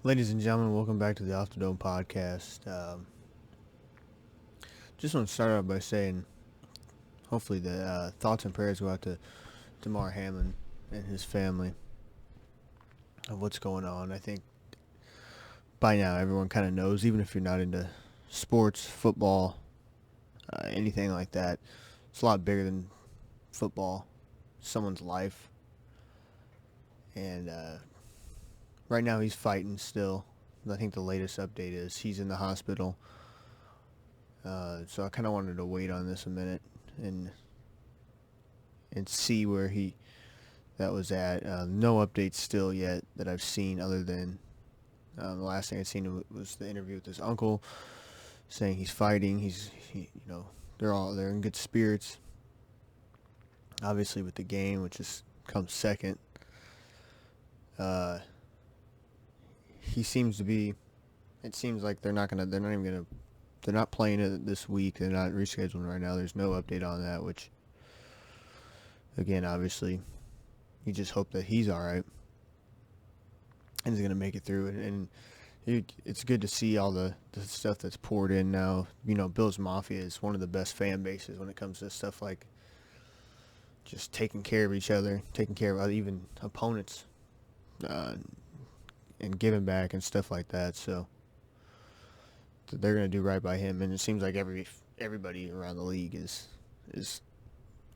Ladies and gentlemen, welcome back to the Off the Dome podcast. Just want to start out by saying, hopefully, the thoughts and prayers go out to Damar Hamlin and his family of what's going on. I think by now everyone kind of knows, even if you're not into sports, football, anything like that. It's a lot bigger than football. Someone's life, and right now he's fighting still. I think the latest update is he's in the hospital. So I kind of wanted to wait on this a minute and see where that was at. No updates still yet that I've seen, other than the last thing I'd seen was the interview with his uncle, saying he's fighting. They're in good spirits. Obviously, with the game, which is comes second, he seems to be. It seems like they're not even gonna. They're not playing it this week. They're not rescheduling right now. There's no update on that, which, again, obviously, you just hope that he's all right and he's going to make it through. And it's good to see all the stuff that's poured in now. Bills Mafia is one of the best fan bases when it comes to stuff like just taking care of each other, taking care of even opponents, and giving back and stuff like that. So they're going to do right by him, and it seems like everybody around the league is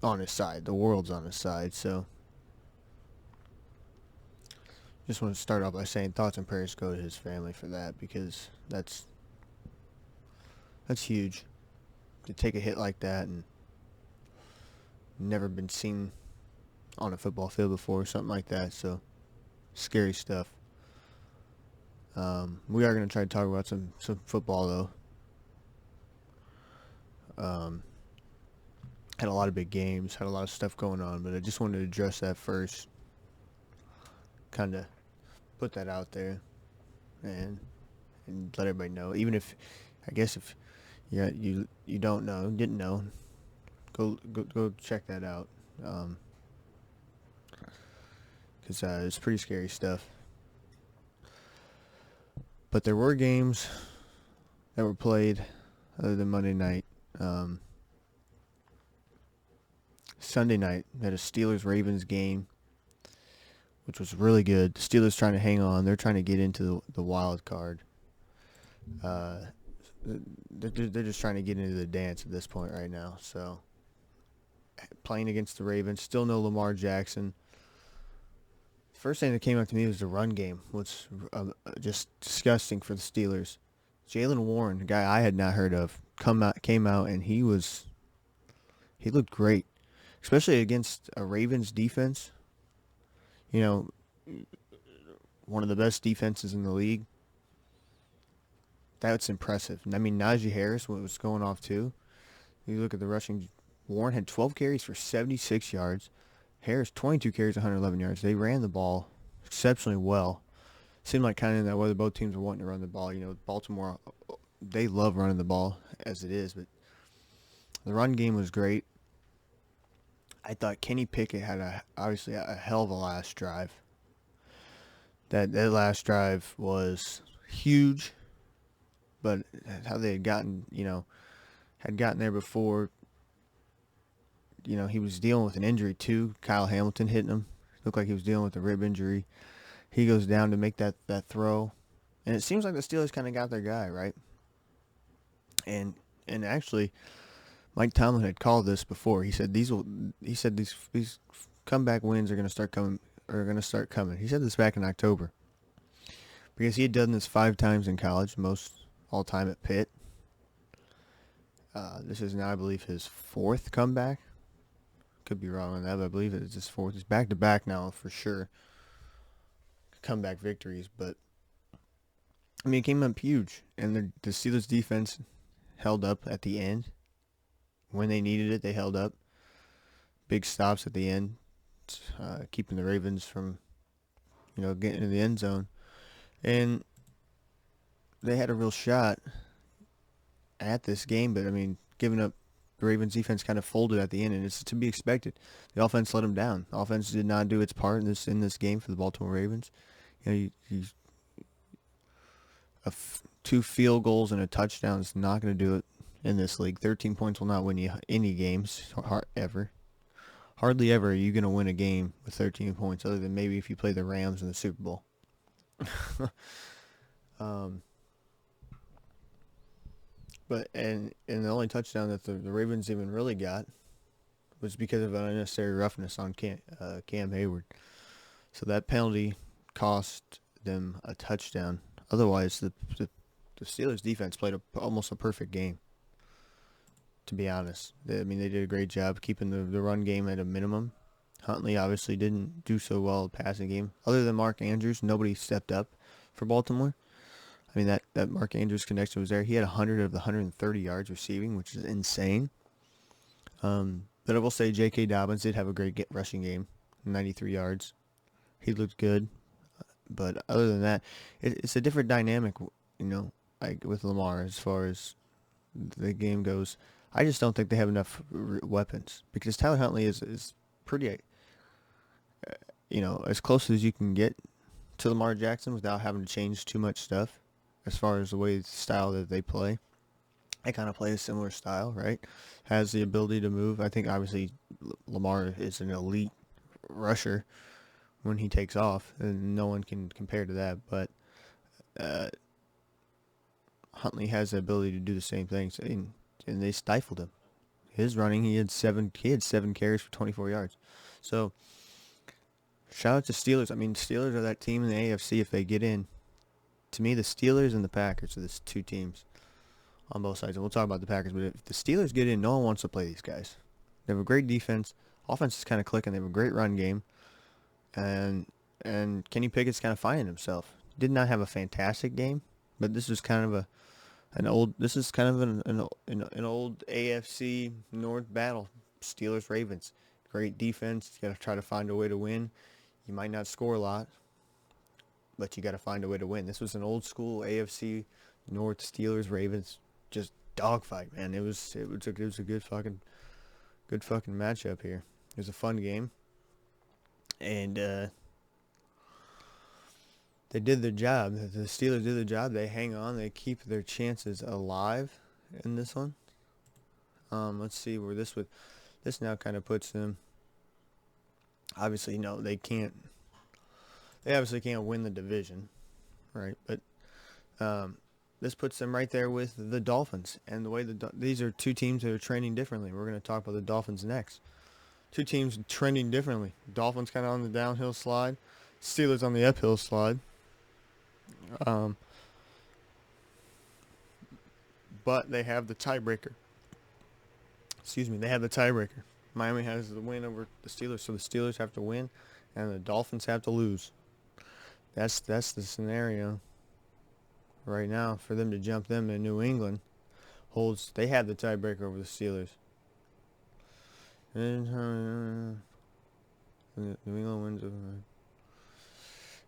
on his side. The world's on his side. So just want to start off by saying thoughts and prayers go to his family for that, because that's huge to take a hit like that and never been seen on a football field before, something like that. So scary stuff. We are going to try to talk about some football, though. Had a lot of big games, had a lot of stuff going on, but I just wanted to address that first. Kind of put that out there and let everybody know. Even if, I guess, if you don't know, didn't know, go check that out. Because it's pretty scary stuff. But there were games that were played other than Monday night. Sunday night, we had a Steelers-Ravens game, which was really good. The Steelers trying to hang on. They're trying to get into the wild card. They're just trying to get into the dance at this point right now. So, playing against the Ravens, still no Lamar Jackson. First thing that came up to me was the run game, which just disgusting for the Steelers. Jalen Warren, a guy I had not heard of, came out and he looked great, especially against a Ravens defense. One of the best defenses in the league. That's impressive. I mean, Najee Harris was going off too. You look at the rushing. Warren had 12 carries for 76 yards. Harris, 22 carries, 111 yards. They ran the ball exceptionally well. Seemed like kind of that way both teams were wanting to run the ball. Baltimore, they love running the ball as it is, but the run game was great. I thought Kenny Pickett had obviously a hell of a last drive. That last drive was huge, but how they had gotten there before. He was dealing with an injury too. Kyle Hamilton hitting him. Looked like he was dealing with a rib injury. He goes down to make that throw. And it seems like the Steelers kind of got their guy, right? And actually, Mike Tomlin had called this before. He said these comeback wins are going to start coming. He said this back in October. Because he had done this 5 times in college, most all time at Pitt. This is now, I believe, his 4th comeback. Could be wrong on that, but I believe it's his 4th. He's back to back now for sure. Comeback victories, but I mean, it came up huge, and the Steelers defense held up at the end. When they needed it, they held up. Big stops at the end, keeping the Ravens from, getting into the end zone, and they had a real shot at this game, but I mean, giving up. The Ravens defense kind of folded at the end, and it's to be expected. The offense let them down. The offense did not do its part in this game for the Baltimore Ravens. You two field goals and a touchdown is not going to do it in this league. 13 points will not win you any games ever. Hardly ever are you going to win a game with 13 points, other than maybe if you play the Rams in the Super Bowl. um, and the only touchdown that the Ravens even really got was because of an unnecessary roughness on Cam Hayward. So that penalty cost them a touchdown. Otherwise, the Steelers defense played almost a perfect game. To be honest, they did a great job keeping the run game at a minimum. Huntley obviously didn't do so well in the passing game. Other than Mark Andrews, nobody stepped up for Baltimore. I mean, that Mark Andrews connection was there. He had 100 of the 130 yards receiving, which is insane. But I will say J.K. Dobbins did have a great rushing game, 93 yards. He looked good. But other than that, it's a different dynamic, like with Lamar as far as the game goes. I just don't think they have enough weapons because Tyler Huntley is pretty, as close as you can get to Lamar Jackson without having to change too much stuff as far as the style that they play. They kind of play a similar style, right? Has the ability to move. I think obviously Lamar is an elite rusher when he takes off, and no one can compare to that. But Huntley has the ability to do the same things, and they stifled him. His running, he had seven carries for 24 yards. So shout out to Steelers. I mean, Steelers are that team in the AFC if they get in. To me, the Steelers and the Packers are the two teams on both sides. And we'll talk about the Packers, but if the Steelers get in, no one wants to play these guys. They have a great defense. Offense is kind of clicking. They have a great run game. And Kenny Pickett's kind of finding himself. Did not have a fantastic game, but this is kind of an old AFC North battle. Steelers Ravens, great defense. You got to try to find a way to win. You might not score a lot, but you got to find a way to win. This was an old school AFC North Steelers Ravens just dogfight, man. It was a good fucking matchup here. It was a fun game. And they did their job. The Steelers did their job. They hang on. They keep their chances alive in this one. Let's see where this now kind of puts them. Obviously, no, they can't. They obviously can't win the division, right? But this puts them right there with the Dolphins. And the way these are two teams that are trending differently. We're going to talk about the Dolphins next. Two teams trending differently. Dolphins kind of on the downhill slide. Steelers on the uphill slide. But they have the tiebreaker. They have the tiebreaker. Miami has the win over the Steelers, so the Steelers have to win, and the Dolphins have to lose. That's the scenario right now for them to jump them in New England. They have the tiebreaker over the Steelers. And New England wins over.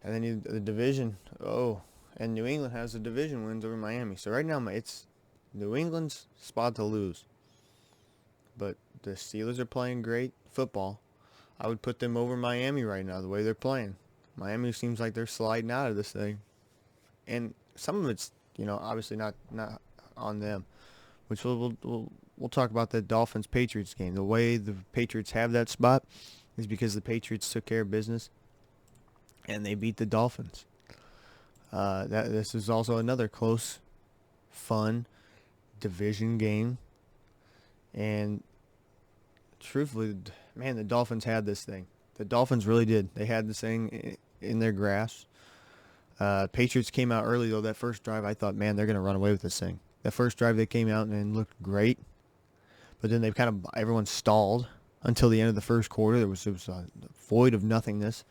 And then the division. Oh, and New England has the division wins over Miami. So right now it's New England's spot to lose. But the Steelers are playing great football. I would put them over Miami right now, the way they're playing. Miami seems like they're sliding out of this thing. And some of it's, obviously not on them. Which we'll talk about the Dolphins-Patriots game. The way the Patriots have that spot is because the Patriots took care of business and they beat the Dolphins. This is also another close, fun division game. And truthfully, man, the Dolphins had this thing. The Dolphins really did. They had this thing in their grasp. Patriots came out early, though. That first drive, I thought, man, they're going to run away with this thing. That first drive, they came out and looked great. But then everyone stalled until the end of the first quarter. It was a void of nothingness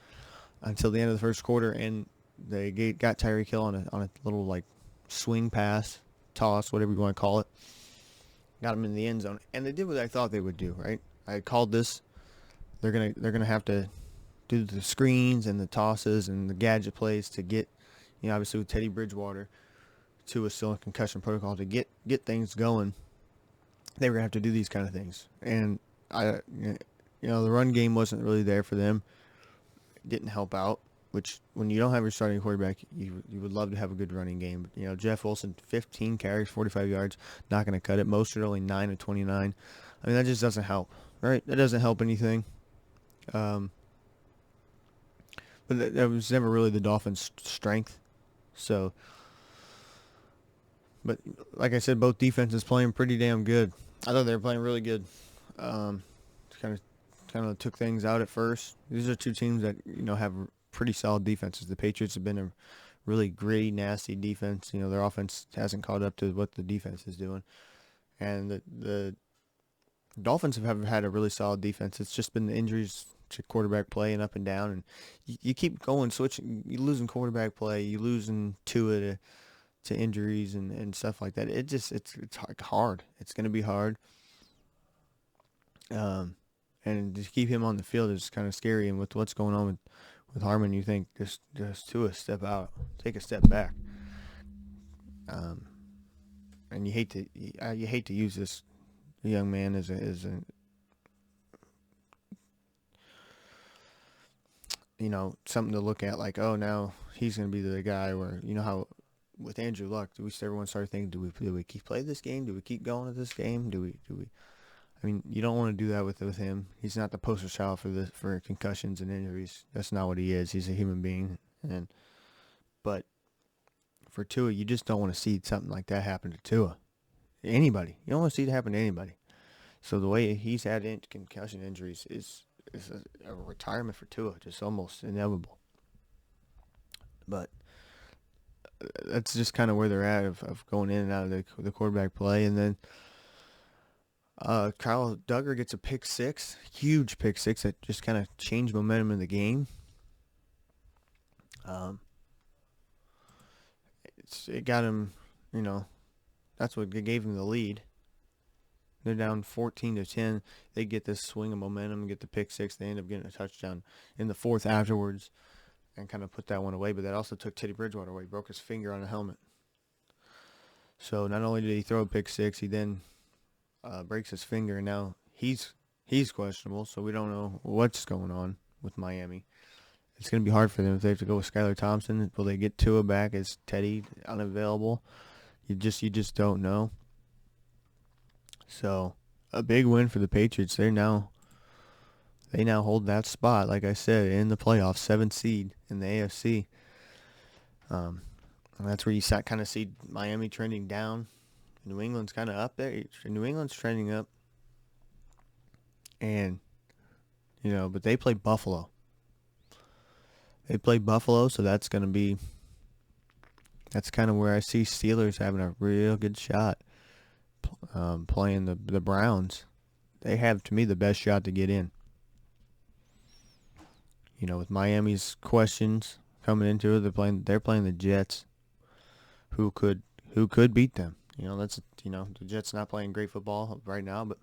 until the end of the first quarter, and they got Tyreek Hill on a little swing pass, toss, whatever you want to call it. Got him in the end zone, and they did what I thought they would do. Right, I called this. They're gonna have to do the screens and the tosses and the gadget plays to get, obviously with Teddy Bridgewater, Tua still in concussion protocol, to get things going. They were gonna have to do these kind of things, and the run game wasn't really there for them. It didn't help out. which when you don't have your starting quarterback, you would love to have a good running game. You know, Jeff Wilson, 15 carries, 45 yards, not going to cut it. Mostert only 9 of 29. I mean, that just doesn't help, right? That doesn't help anything. Um, but that was never really the Dolphins' strength. So, but like I said, both defenses playing pretty damn good. I thought they were playing really good. Kind of took things out at first. These are two teams that have pretty solid defenses. The Patriots have been a really gritty, nasty defense. You know, their offense hasn't caught up to what the defense is doing, and the Dolphins have had a really solid defense. It's just been the injuries to quarterback play and up and down, and you keep going, switching. You losing quarterback play, you losing Tua to injuries and stuff like that. It's hard. It's going to be hard. And to keep him on the field is kind of scary. And with what's going on with Harmon, you think just Tua step out, take a step back. And you hate to use this young man as a something to look at, like, oh, now he's going to be the guy where, how with Andrew Luck, everyone started thinking, do we keep play this game? Do we keep going to this game? Do we? I mean, you don't want to do that with him. He's not the poster child for concussions and injuries. That's not what he is. He's a human being. But for Tua, you just don't want to see something like that happen to Tua. Anybody. You don't want to see it happen to anybody. So the way he's had concussion injuries is a retirement for Tua, just almost inevitable. But that's just kind of where they're at of going in and out of the quarterback play. And then Kyle Duggar gets a pick six, huge pick six that just kind of changed momentum in the game. It got him, that's what gave him the lead. They're down 14-10. They get this swing of momentum, get the pick six. They end up getting a touchdown in the fourth afterwards and kind of put that one away. But that also took Teddy Bridgewater away. He broke his finger on a helmet. So not only did he throw a pick six, he then breaks his finger, and now he's questionable. So we don't know what's going on with Miami. It's going to be hard for them if they have to go with Skylar Thompson. Will they get Tua back? Is Teddy unavailable? You just don't know. So a big win for the Patriots. They now hold that spot, like I said, in the playoffs, 7th seed in the AFC. And that's where you kind of see Miami trending down. New England's kind of up there. New England's trending up. And, but they play Buffalo. So that's going to be, that's kind of where I see Steelers having a real good shot playing the Browns. They have, to me, the best shot to get in. With Miami's questions coming into it, they're playing the Jets, who could beat them. The Jets not playing great football right now, but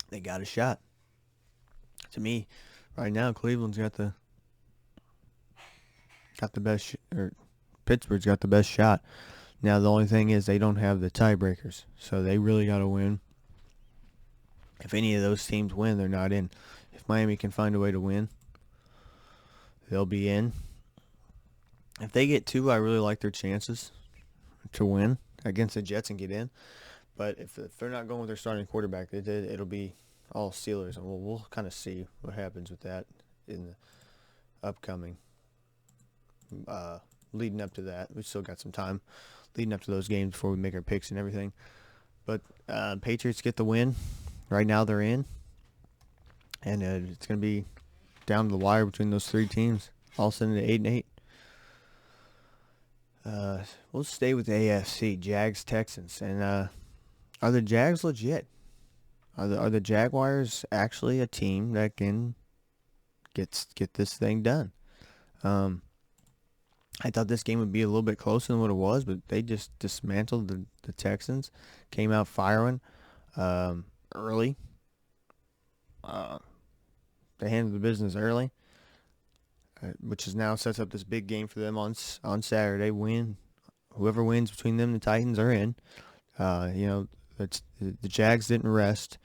they got a shot. To me, right now, Cleveland's got the best, or Pittsburgh's got the best shot. Now the only thing is they don't have the tiebreakers, so they really got to win. If any of those teams win, they're not in. If Miami can find a way to win, they'll be in. If they get 2, I really like their chances to win against the Jets and get in. But if they're not going with their starting quarterback, it'll be all Steelers, and we'll kind of see what happens with that in the upcoming leading up to that. We still got some time leading up to those games before we make our picks and everything. But Patriots get the win. Right now they're in, and it's going to be down to the wire between those 3 teams, all sitting at 8-8. We'll stay with the AFC, Jags, Texans, and are the Jags legit? Are the Jaguars actually a team that can get this thing done? I thought this game would be a little bit closer than what it was, but they just dismantled the Texans, came out firing early. They handled the business early, which is now sets up this big game for them on Saturday. Whoever wins between them and the Titans are in. The Jags didn't rest.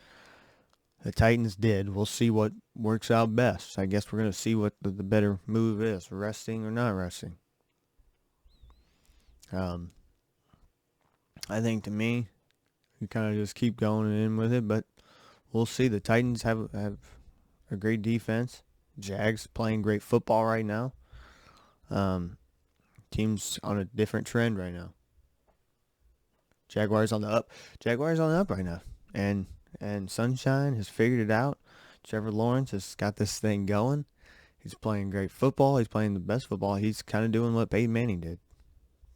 The Titans did. We'll see what works out best. I guess we're going to see what the better move is, resting or not resting. I think to me, you kind of just keep going in with it, but we'll see. The Titans have a great defense. Jags playing great football right now. Team's on a different trend right now. Jaguars on the up. Jaguars on the up right now. And Sunshine has figured it out. Trevor Lawrence has got this thing going. He's playing great football. He's playing the best football. He's kind of doing what Peyton Manning did.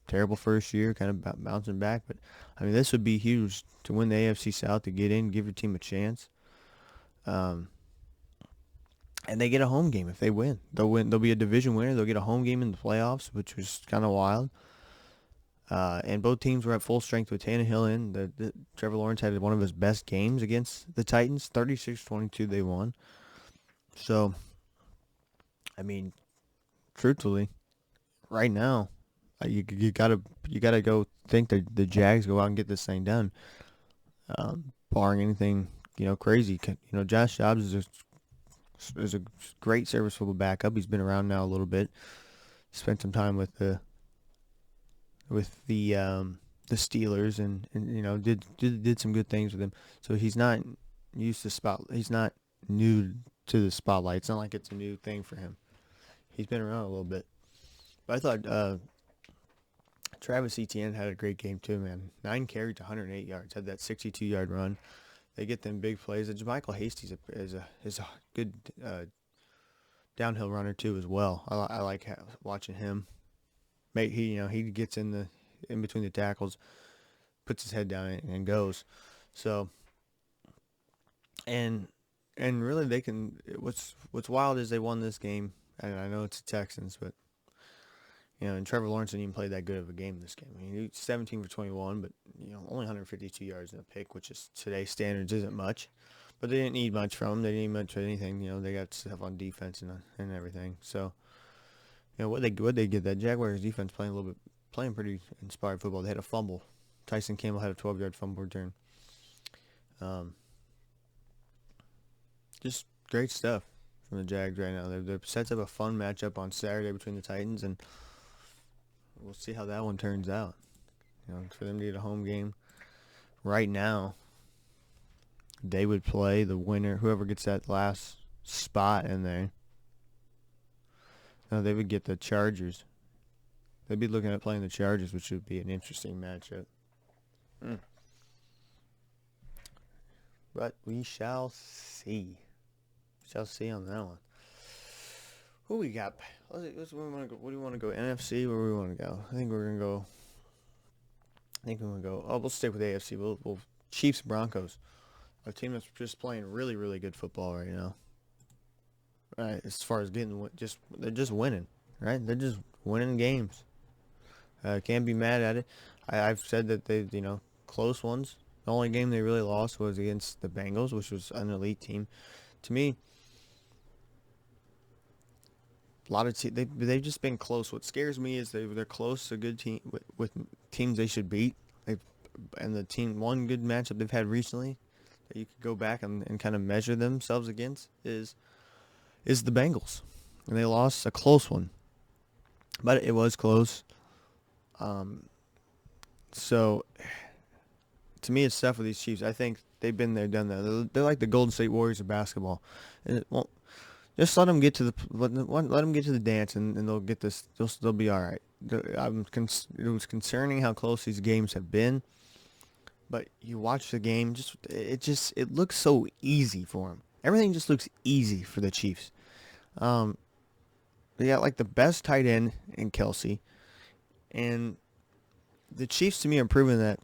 Terrible first year, kind of bouncing back. But, I mean, this would be huge to win the AFC South, to get in, give your team a chance. And they get a home game if they win. They'll win. They'll be a division winner. They'll get a home game in the playoffs, which was kind of wild. And both teams were at full strength with Tannehill in. Trevor Lawrence had one of his best games against the Titans. 36-22 they won. So, I mean, truthfully, right now, you gotta go think that the Jags go out and get this thing done, barring anything crazy. Josh Dobbs is a great serviceable backup. He's been around now a little bit. Spent some time with the Steelers and did some good things with him. So he's not used to he's not new to the spotlight. It's not like it's a new thing for him. He's been around a little bit. But I thought Travis Etienne had a great game too, man. 9 carries to 108 yards. Had that 62-yard run. They get them big plays. And JaMychal Hasty is a good downhill runner too as well. I like watching him. He gets in between the tackles, puts his head down and goes. So, and really they can. What's wild is they won this game. And I know it's the Texans, but and Trevor Lawrence didn't even play that good of a game this game. I mean, he was 17 for 21, but only 152 yards in a pick, which is today's standards isn't much. But they didn't need much from him. They didn't need much of anything. They got stuff on defense and everything. So, what they get, that Jaguars defense playing pretty inspired football. They had a fumble. Tyson Campbell had a 12-yard fumble return. Just great stuff from the Jags right now. They're sets up a fun matchup on Saturday between the Titans, and we'll see how that one turns out. For them to get a home game right now, they would play the winner, whoever gets that last spot in there. No, they would get the Chargers. They'd be looking at playing the Chargers, which would be an interesting matchup. But we shall see. Shall see on that one. Who we got? Where do you want to go? NFC? Where do we want to go? I think we're gonna go. Oh, we'll stick with AFC. We'll Chiefs Broncos. A team that's just playing really, really good football right now. Right, as far as they're just winning. Right, they're just winning games. Can't be mad at it. I've said that they, close ones. The only game they really lost was against the Bengals, which was an elite team. To me, a lot of they've just been close. What scares me is they're close to good team with teams they should beat. And the one good matchup they've had recently that you could go back and kind of measure themselves against is the Bengals, and they lost a close one, but it was close. So to me, it's tough with these Chiefs. I think they've been there, done that. They're like the Golden State Warriors of basketball. And just let them get to the dance, and they'll get this. They'll be all right. It was concerning how close these games have been, but you watch the game, it looks so easy for them. Everything just looks easy for the Chiefs. They got like the best tight end in Kelsey, and the Chiefs to me are proving that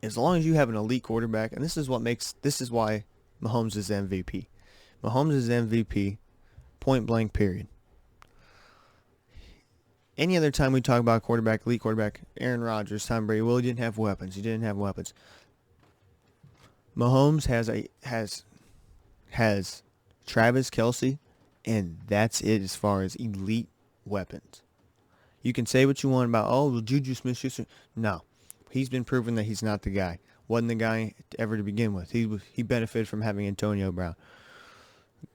as long as you have an elite quarterback, and this is why Mahomes is MVP. Mahomes is MVP, point blank, period. Any other time we talk about quarterback, elite quarterback, Aaron Rodgers, Tom Brady, well, he didn't have weapons. Mahomes has Travis Kelce, and that's it as far as elite weapons. You can say what you want about, Juju Smith-Schuster. No, he's been proven that he's not the guy. wasn't the guy ever to begin with. He benefited from having Antonio Brown.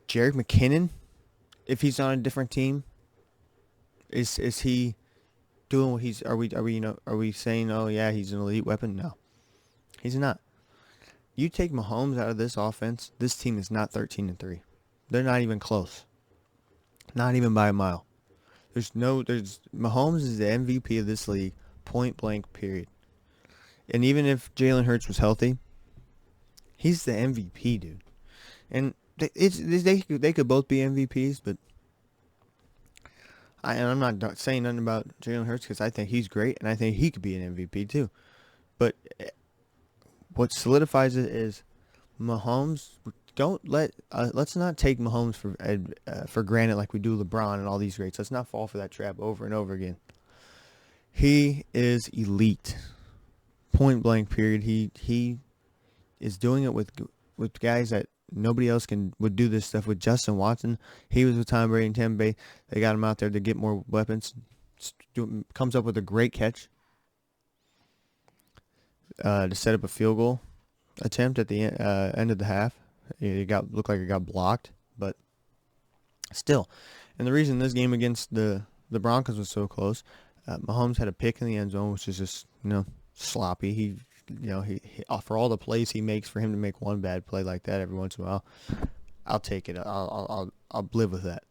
Jerick McKinnon, if he's on a different team, is he doing what he's? Are we saying, oh yeah, he's an elite weapon? No, he's not. You take Mahomes out of this offense, this team is not 13-3. They're not even close. Not even by a mile. There's Mahomes is the MVP of this league, point blank, period. And even if Jalen Hurts was healthy, he's the MVP, dude. And they could both be MVPs, but I'm not saying nothing about Jalen Hurts because I think he's great and I think he could be an MVP too. But what solidifies it is Mahomes. Let's not take Mahomes for granted like we do LeBron and all these greats. Let's not fall for that trap over and over again. He is elite, point blank. Period. He is doing it with guys that nobody else would do this stuff with. Justin Watson, he was with Tom Brady and Tampa Bay. They got him out there to get more weapons. Comes up with a great catch to set up a field goal attempt at the end of the half. It looked like it got blocked, but still. And the reason this game against the Broncos was so close, Mahomes had a pick in the end zone, which is just sloppy. He for all the plays he makes, for him to make one bad play like that every once in a while, I'll take it. I'll live with that.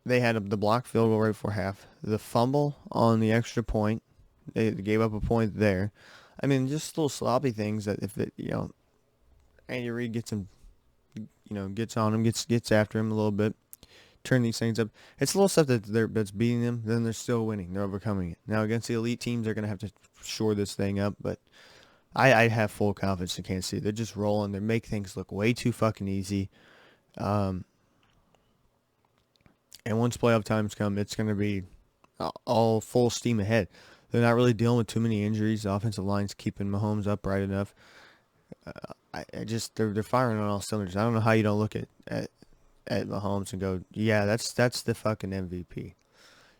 They had the blocked field goal right before half. The fumble on the extra point, they gave up a point there. I mean, just little sloppy things that if it, Andy Reid gets him, gets on him, gets after him a little bit, turn these things up. It's little stuff that's beating them. Then they're still winning. They're overcoming it. Now against the elite teams, they're gonna have to shore this thing up. But I have full confidence in Kansas City. They're just rolling. They make things look way too fucking easy. And once playoff times come, it's gonna be all full steam ahead. They're not really dealing with too many injuries. The offensive line's keeping Mahomes upright enough. They're firing on all cylinders. I don't know how you don't look at Mahomes and go, yeah, that's the fucking MVP.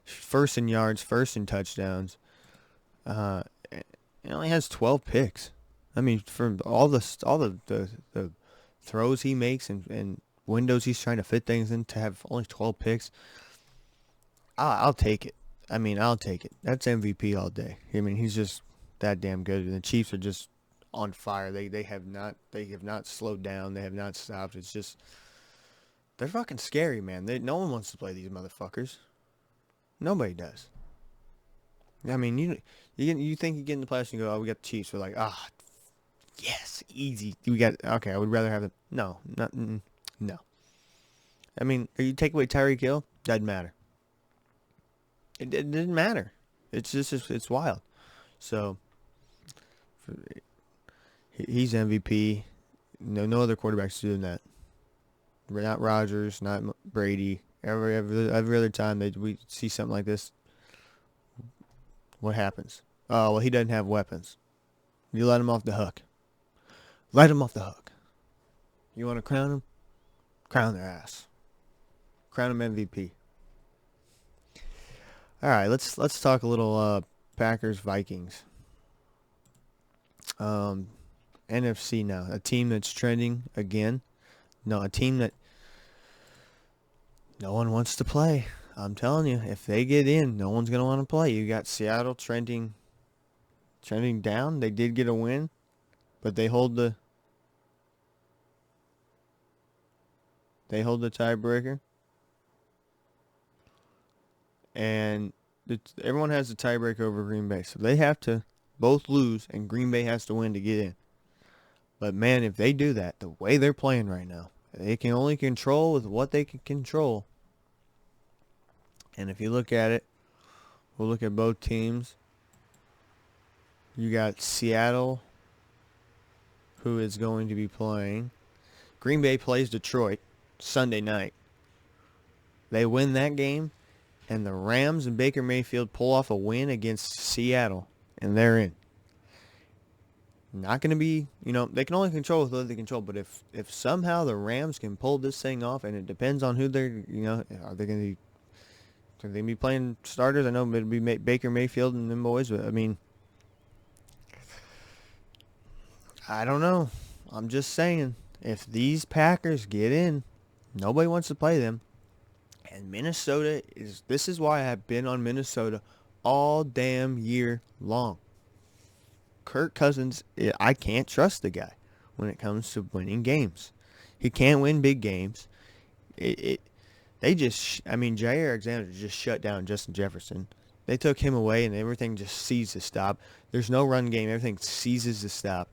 First in yards, first in touchdowns. He only has 12 picks. I mean, for all the throws he makes and windows he's trying to fit things in, to have only 12 picks, I'll take it. I mean, I'll take it. That's MVP all day. I mean, he's just that damn good. And the Chiefs are just on fire. They have not slowed down. They have not stopped. It's just, they're fucking scary, man. No one wants to play these motherfuckers. Nobody does. I mean, you think you get in the playoffs and you go, oh, we got the Chiefs. We're like, yes, easy. I would rather have them. No. I mean, you take away Tyreek Hill, doesn't matter. It didn't matter. It's just, it's wild. So, he's MVP. No other quarterback's doing that. Not Rodgers, not Brady. Every other time we see something like this, what happens? Oh, well, he doesn't have weapons. You let him off the hook. Let him off the hook. You want to crown him? Crown their ass. Crown him MVP. All right, let's talk a little Packers Vikings. NFC now, a team that's trending again. No, a team that no one wants to play. I'm telling you, if they get in, no one's gonna want to play. You got Seattle trending down. They did get a win, but they hold the tiebreaker. And everyone has a tiebreaker over Green Bay. So they have to both lose, and Green Bay has to win to get in. But, man, if they do that, the way they're playing right now, they can only control with what they can control. And if you look at it, we'll look at both teams. You got Seattle, who is going to be playing. Green Bay plays Detroit Sunday night. They win that game, and the Rams and Baker Mayfield pull off a win against Seattle, and they're in. Not going to be, they can only control with what they control, but if somehow the Rams can pull this thing off, and it depends on who they're, are they going to Could they be playing starters? I know it'd be Baker Mayfield and them boys, but I mean, I don't know. I'm just saying, if these Packers get in, nobody wants to play them. And Minnesota this is why I've been on Minnesota all damn year long. Kirk Cousins, I can't trust the guy when it comes to winning games. He can't win big games. Jair Alexander just shut down Justin Jefferson. They took him away and everything just seized to stop. There's no run game. Everything seizes to stop.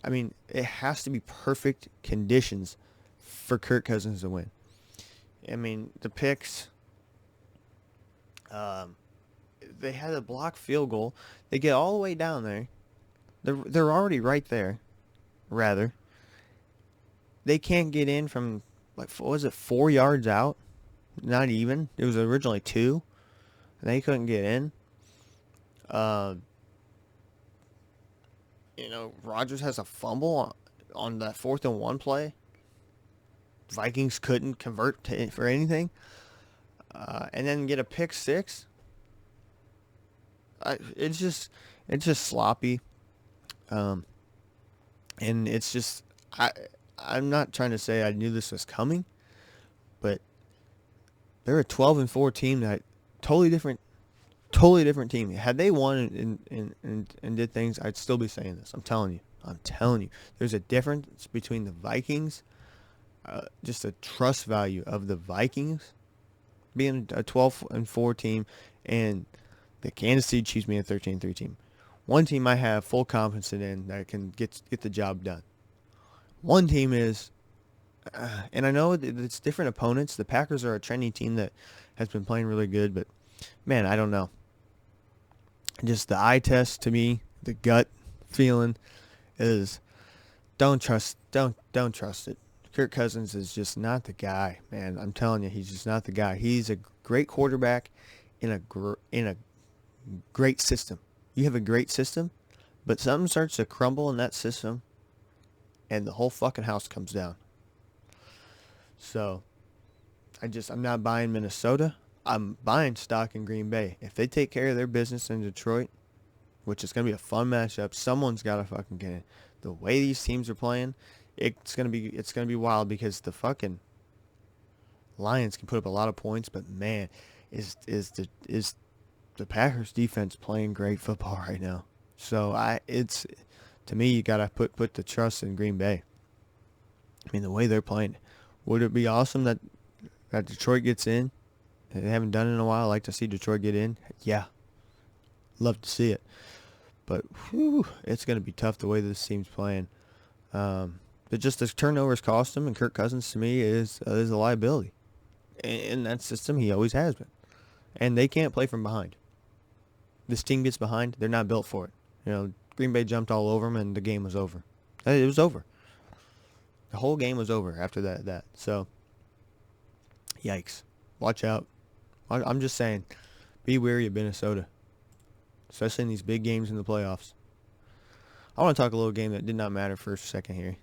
I mean, it has to be perfect conditions for Kirk Cousins to win. I mean, the picks, they had a blocked field goal. They get all the way down there. They're already right there, rather. They can't get in from, like, what was it, 4 yards out? Not even. It was originally 2. And they couldn't get in. Rodgers has a fumble on that 4th and 1 play. Vikings couldn't convert for anything. And then get a pick 6. It's just sloppy. And it's just, I'm not trying to say I knew this was coming, but they're a 12-4 team that totally different team. Had they won and did things, I'd still be saying this. I'm telling you. There's a difference between the Vikings, just a trust value of the Vikings being a 12-4 team, and the Kansas City Chiefs being a 13-3 team. One team I have full confidence in that can get the job done. One team is, and I know it's different opponents. The Packers are a trendy team that has been playing really good, but man, I don't know. Just the eye test to me, the gut feeling is don't trust it. Kirk Cousins is just not the guy, man. I'm telling you, he's just not the guy. He's a great quarterback in a great system. You have a great system, but something starts to crumble in that system, and the whole fucking house comes down. So, I'm not buying Minnesota. I'm buying stock in Green Bay. If they take care of their business in Detroit, which is going to be a fun matchup, someone's got to fucking get in. The way these teams are playing, it's going to be wild, because the fucking Lions can put up a lot of points, but man, is the Packers defense playing great football right now. So to me, you gotta put the trust in Green Bay. I mean, the way they're playing, would it be awesome that Detroit gets in? They haven't done it in a while. I like to see Detroit get in. Yeah, love to see it. But it's gonna be tough the way this team's playing. But just the turnovers cost them, and Kirk Cousins to me is a liability. In that system, he always has been, and they can't play from behind. This team gets behind, they're not built for it. Green Bay jumped all over them, and the game was over. It was over. The whole game was over after that. So, yikes. Watch out. I'm just saying, be wary of Minnesota, especially in these big games in the playoffs. I want to talk a little game that did not matter for a second here.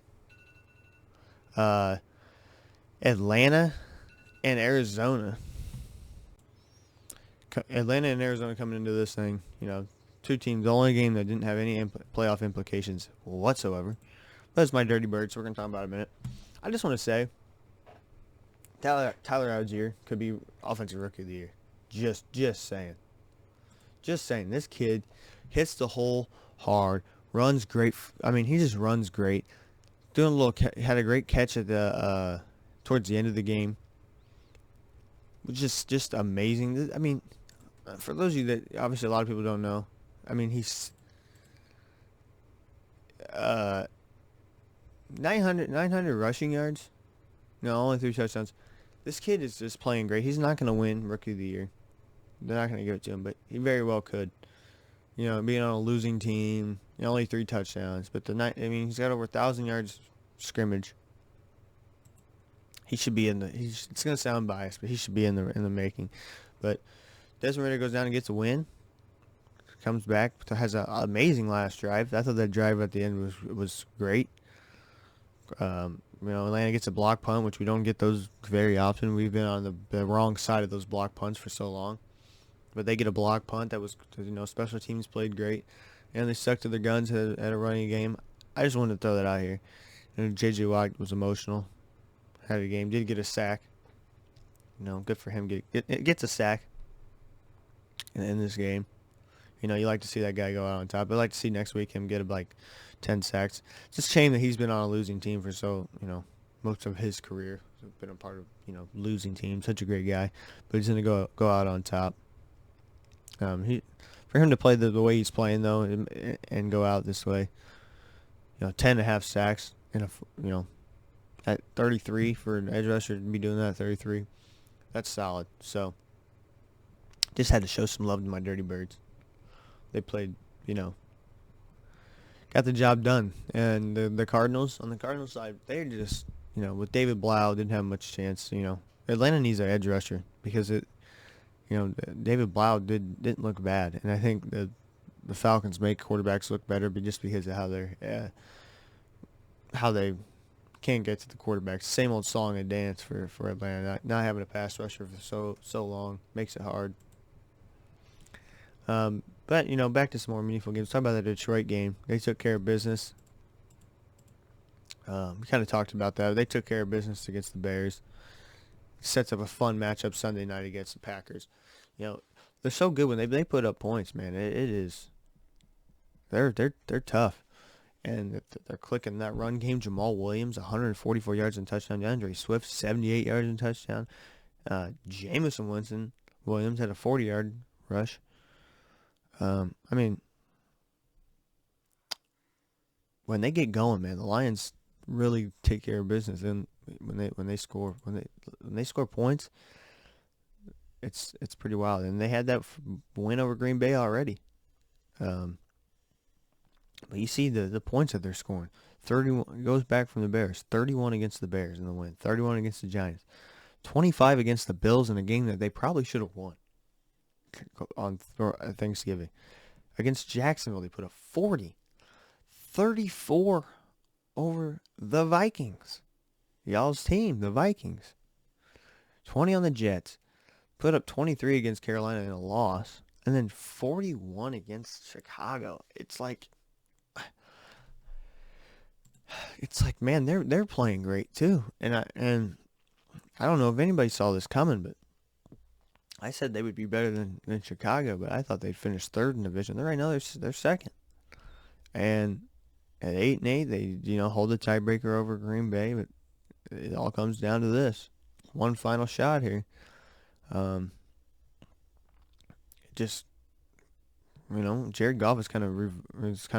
Atlanta and Arizona. Atlanta and Arizona coming into this thing, two teams, the only game that didn't have any playoff implications whatsoever. But it's my dirty bird, so we're going to talk about it in a minute. I just want to say, Tyler Algier could be Offensive Rookie of the Year. Just saying. Just saying. This kid hits the hole hard, runs great. He just runs great. Had a great catch at the towards the end of the game. Just amazing. For those of you that obviously a lot of people don't know, he's 900 rushing yards. No, only 3 touchdowns. This kid is just playing great. He's not going to win Rookie of the Year. They're not going to give it to him, but he very well could. Being on a losing team, only 3 touchdowns, but he's got over 1,000 yards scrimmage. He should be it's going to sound biased, but he should be in the making. But Desmond Ridder goes down and gets a win. Comes back, has an amazing last drive. I thought that drive at the end was great. Atlanta gets a block punt, which we don't get those very often. We've been on the wrong side of those block punts for so long. But they get a block punt that was, special teams played great, and they stuck to their guns at a running game. I just wanted to throw that out here. And J.J. Watt was emotional, had a game, did get a sack. Good for him. Gets a sack in this game. You like to see that guy go out on top. I'd like to see next week him get like 10 sacks. It's just a shame that he's been on a losing team for most of his career. He's been a part of, losing teams. Such a great guy. But he's going to go out on top. For him to play the way he's playing, though, and go out this way, 10.5 sacks, at 33 for an edge rusher to be doing that at 33, that's solid. So, just had to show some love to my Dirty Birds. They played, got the job done. And the Cardinals, on the Cardinals side, they're just, with David Blau, didn't have much chance. Atlanta needs an edge rusher because David Blau didn't look bad. And I think the Falcons make quarterbacks look better, but just because of how they can't get to the quarterbacks. Same old song and dance for Atlanta. Not having a pass rusher for so long makes it hard. But, back to some more meaningful games. Talk about the Detroit game. They took care of business. We kind of talked about that. They took care of business against the Bears. Sets up a fun matchup Sunday night against the Packers. They're so good when they put up points, man. It is. They're tough. And they're clicking that run game. Jamal Williams, 144 yards and touchdown. DeAndre Swift, 78 yards and touchdown. Jameson Williams had a 40-yard rush. When they get going, man, the Lions really take care of business. And when they score points, it's pretty wild. And they had that win over Green Bay already. But you see the points that they're scoring. 31 goes back from the Bears. 31 against the Bears in the win. 31 against the Giants. 25 against the Bills in a game that they probably should have won on Thanksgiving. Against Jacksonville, they put up 40. 34 over the Vikings. Y'all's team, the Vikings. 20 on the Jets. Put up 23 against Carolina in a loss. And then 41 against Chicago. It's like, man, they're playing great too. And I don't know if anybody saw this coming, but I said they would be better than Chicago, but I thought they'd finish third in the division. Right now they're second. And at 8-8, they hold the tiebreaker over Green Bay, but it all comes down to this one final shot here. Jared Goff is kind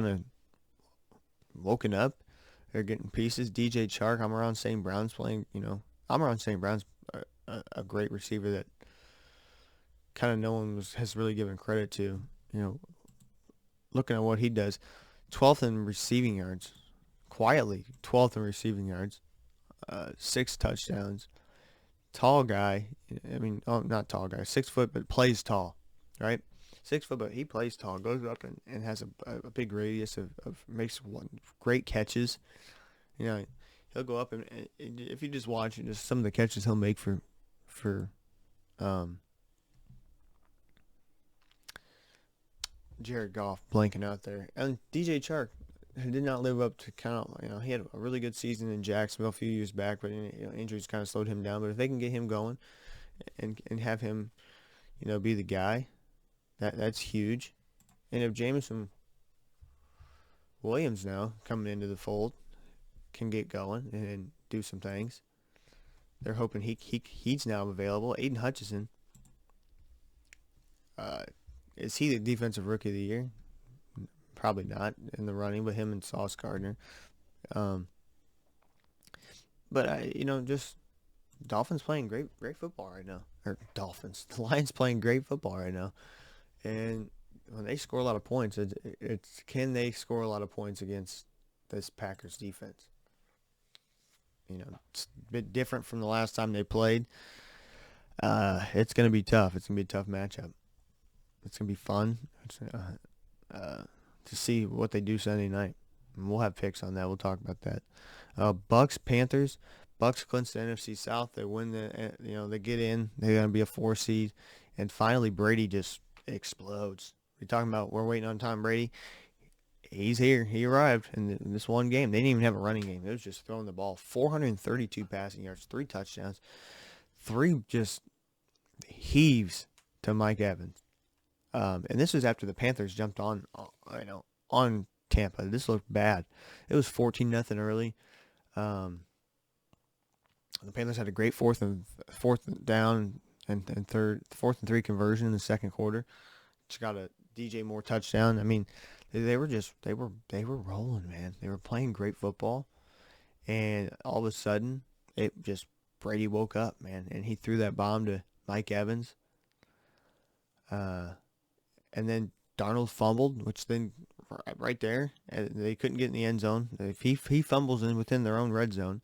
of woken up. They're getting pieces. DJ Chark, Amon St. Brown's playing. Amon St. Brown's a great receiver that kind of no one has really given credit to. Looking at what he does, 12th in receiving yards, quietly 12th in receiving yards, 6 touchdowns. Tall guy. Not tall guy, 6 foot, but plays tall, right? 6 foot, but he plays tall. Goes up and has a big radius of makes great catches. He'll go up and if you just watch just some of the catches he'll make for Jared Goff, blanking out there. And DJ Chark did not live up to he had a really good season in Jacksonville a few years back, but injuries kind of slowed him down. But if they can get him going and have him, be the guy, that's huge. And if Jameson Williams now coming into the fold can get going and do some things, they're hoping he's now available. Aiden Hutchinson, is he the defensive rookie of the year? Probably not in the running, but him and Sauce Gardner. But just Dolphins playing great football right now. Or Dolphins, the Lions playing great football right now. And when they score a lot of points, it's can they score a lot of points against this Packers defense? It's a bit different from the last time they played. It's going to be tough. It's going to be a tough matchup. It's going to be fun to see what they do Sunday night. And we'll have picks on that. We'll talk about that. Bucks, Panthers. Bucks clinch the NFC South. They win they get in. They're gonna be a 4 seed, and finally Brady just explodes. We're talking about we're waiting on Tom Brady. He's here. He arrived in this one game. They didn't even have a running game. It was just throwing the ball. 432 passing yards, 3 touchdowns, 3 just heaves to Mike Evans. And this was after the Panthers jumped on Tampa. This looked bad. It was 14-0 early. Um, the Panthers had a great fourth down and fourth and 3 conversion in the second quarter. Just got a DJ Moore touchdown. I mean, they were rolling, man. They were playing great football, and all of a sudden, it just Brady woke up, man, and he threw that bomb to Mike Evans. And then Darnold fumbled, which then right there, they couldn't get in the end zone. If he fumbles in within their own red zone,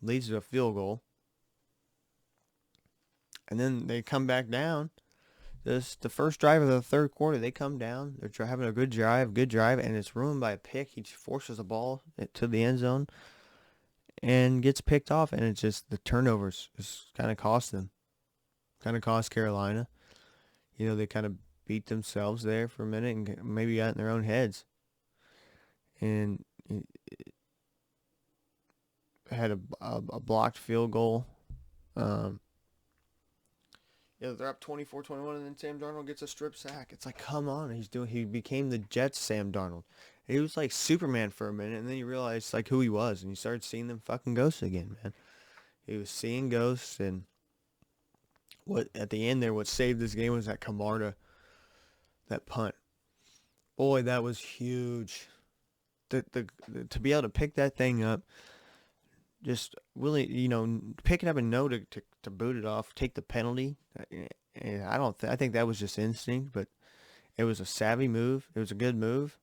leads to a field goal, and then they come back down. The first drive of the third quarter, they come down. They're having a good drive, and it's ruined by a pick. He forces a ball to the end zone and gets picked off, and it's just the turnovers just kind of cost them, kind of cost Carolina. They kind of beat themselves there for a minute and maybe got in their own heads. And had a blocked field goal. They're up 24-21, and then Sam Darnold gets a strip sack. It's like, come on, he became the Jets Sam Darnold. He was like Superman for a minute, and then you realize like who he was, and you started seeing them fucking ghosts again, man. He was seeing ghosts, and what at the end there, what saved this game was that Camarda, that punt. Boy, that was huge. To be able to pick that thing up, just really, pick it up and know to boot it off, take the penalty. And I think that was just instinct, but it was a savvy move. It was a good move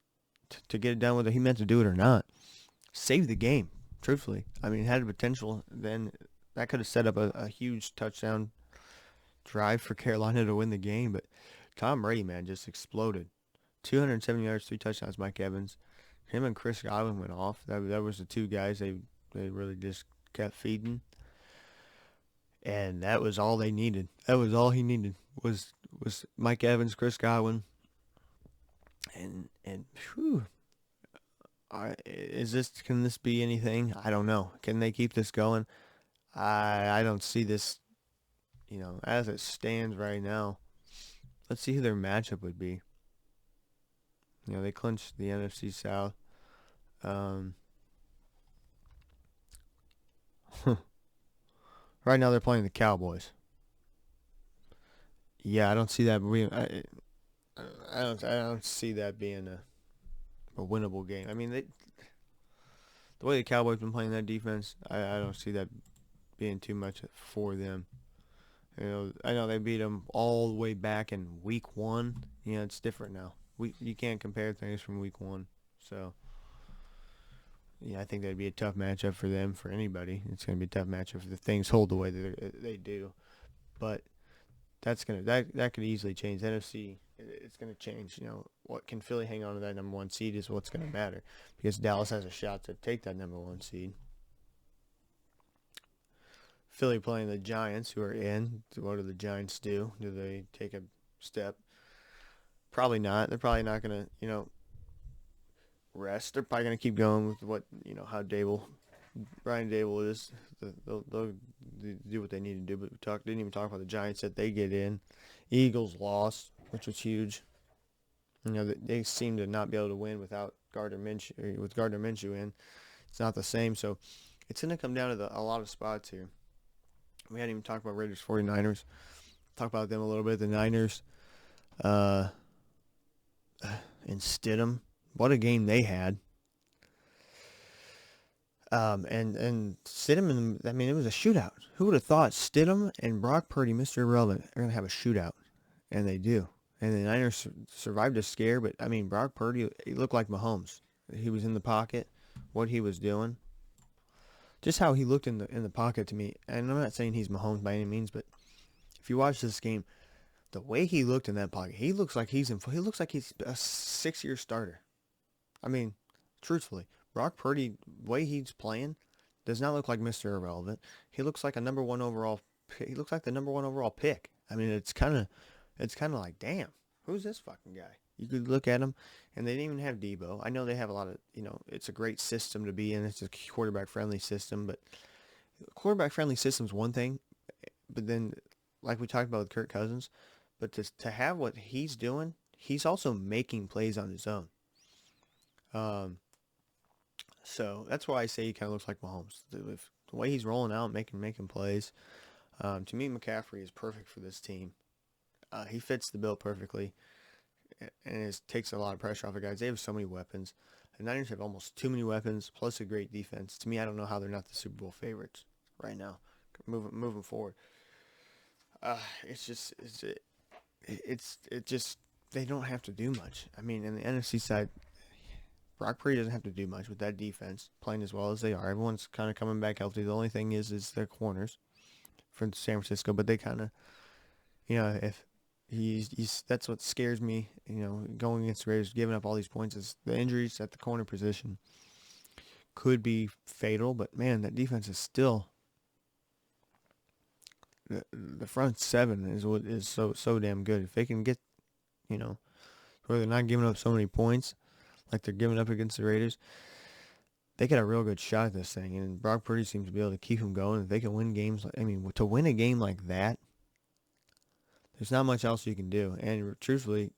to get it done, whether he meant to do it or not. Saved the game, truthfully. I mean, it had a potential. Then that could have set up a huge touchdown drive for Carolina to win the game. But Tom Brady, man, just exploded. 270 yards, 3 touchdowns. Mike Evans, him and Chris Godwin went off. That was the two guys they really just kept feeding. And that was all they needed. That was all he needed was Mike Evans, Chris Godwin. And whew, can this be anything? I don't know. Can they keep this going? I don't see this, as it stands right now. Let's see who their matchup would be. They clinched the NFC South. Right now they're playing the Cowboys. Yeah, I don't see that being. I don't see that being a winnable game. I mean, the way the Cowboys been playing that defense, I don't see that being too much for them. I know they beat them all the way back in week 1. It's different now. You can't compare things from week 1. So, yeah, I think that'd be a tough matchup for them, for anybody. It's going to be a tough matchup if things hold the way that they do. But that could easily change. The NFC, it's going to change. What can Philly hang on to that number 1 seed is what's going to matter, because Dallas has a shot to take that number 1 seed. Philly playing the Giants, who are in. What do the Giants do? Do they take a step? Probably not. They're probably not going to, rest. They're probably going to keep going with what, how Brian Dable is. They'll do what they need to do. But didn't even talk about the Giants that they get in. Eagles lost, which was huge. They seem to not be able to win without Gardner Minshew. With Gardner Minshew in, it's not the same. So it's going to come down to a lot of spots here. We hadn't even talked about Raiders 49ers. Talk about them a little bit. The Niners and Stidham. What a game they had. And Stidham, it was a shootout. Who would have thought Stidham and Brock Purdy, Mr. Irrelevant, are going to have a shootout? And they do. And the Niners survived a scare, but, Brock Purdy, he looked like Mahomes. He was in the pocket, what he was doing. Just how he looked in the pocket to me. And I'm not saying he's Mahomes by any means, but if you watch this game, the way he looked in that pocket, he looks like he's a 6-year starter. Truthfully, Brock Purdy, the way he's playing, does not look like Mr. Irrelevant. He looks like a number one overall. He looks like the number one overall pick. I mean, it's kind of like, damn, who's this fucking guy? You could look at him, and they didn't even have Debo. I know they have a lot of, it's a great system to be in. It's a quarterback-friendly system, but quarterback-friendly system's one thing, but then, like we talked about with Kirk Cousins, but to have what he's doing, he's also making plays on his own. Um, so that's why I say he kind of looks like Mahomes. The way he's rolling out, making plays. To me, McCaffrey is perfect for this team. He fits the bill perfectly, and it takes a lot of pressure off the guys. They have so many weapons. The Niners have almost too many weapons, plus a great defense. To me, I don't know how they're not the Super Bowl favorites right now, moving forward. It's just they don't have to do much. I mean, in the NFC side, Brock Purdy doesn't have to do much with that defense playing as well as they are. Everyone's kind of coming back healthy. The only thing is their corners from San Francisco, but they kind of, if he's that's what scares me. Going against the Raiders, giving up all these points is the injuries at the corner position could be fatal. But man, that defense is still the front seven is what is so damn good. If they can get, where they're not giving up so many points like they're giving up against the Raiders, they got a real good shot at this thing. And Brock Purdy seems to be able to keep them going. If they can win games, to win a game like that, there's not much else you can do. And truthfully,